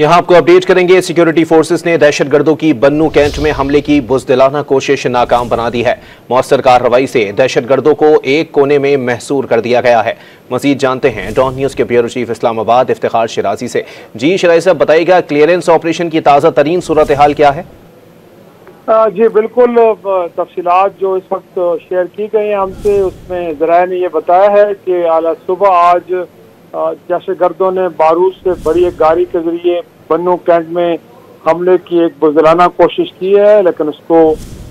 यहाँ आपको अपडेट करेंगे। सिक्योरिटी फोर्सेस ने दहशतगर्दों की बन्नू कैंट में हमले की बुज़दिलाना कोशिश नाकाम बना दी है। मौसर कार्रवाई से दहशतगर्दों को एक कोने में महसूर कर दिया गया है। मजीद जानते हैं डॉन न्यूज के ब्यूरो चीफ इस्लामाबाद इफ्तिखार शिराजी से। जी शिराजी साहब, बताइएगा क्लियरेंस ऑपरेशन की ताज़ा तरीन सूरत हाल क्या है? जी बिल्कुल, तफसीलात जो इस वक्त शेयर की गई हैं हमसे, उसमें ज़राए ने ये बताया है कि आला सुबह आज दहशतगर्दों ने बारूद से बड़ी एक गाड़ी के जरिए बन्नू कैंट में हमले की एक बुज़दिलाना कोशिश की है, लेकिन उसको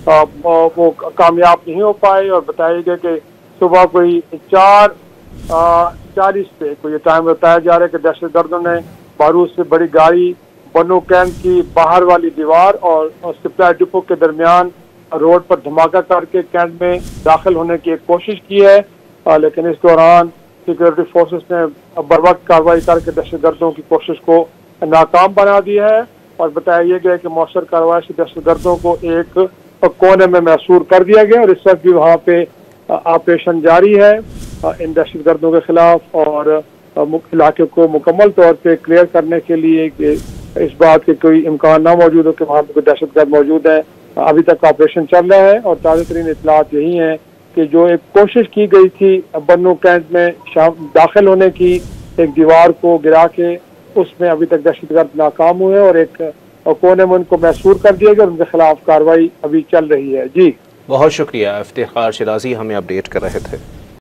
वो कामयाब नहीं हो पाए। और बताया गया कि सुबह कोई 4:40 पे कोई टाइम बताया जा रहा है कि दहशतगर्दों ने बारूद से बड़ी गाड़ी बन्नू कैंट की बाहर वाली दीवार और सप्लाई डिपो के दरमियान रोड पर धमाका करके कैंट में दाखिल होने की एक कोशिश की है, लेकिन इस दौरान सिक्योरिटी फोर्सेस ने बर्वक्त कार्रवाई करके दहशतगर्दों की कोशिश को नाकाम बना दिया है। और बताया गया कि मौसर कार्रवाई से दहशतगर्दों को एक कोने में महसूर कर दिया गया और इस वक्त भी वहाँ पे ऑपरेशन जारी है इन दहशतगर्दों के खिलाफ। और इलाके को मुकम्मल तौर पे क्लियर करने के लिए इस बात के कोई इम्कान ना मौजूद हो कि वहाँ पे कोई दहशतगर्द मौजूद है। अभी तक ऑपरेशन चल रहा है और ताज़ा तरीन इतलात यही है कि जो एक कोशिश की गई थी बन्नू कैंट में दाखिल होने की, एक दीवार को गिरा के, उसमें अभी तक दहशतगर्द नाकाम हुए और एक कोने में उनको महसूर कर दिया गया और उनके खिलाफ कार्रवाई अभी चल रही है। जी बहुत शुक्रिया इफ्तिखार शिराजी, हमें अपडेट कर रहे थे।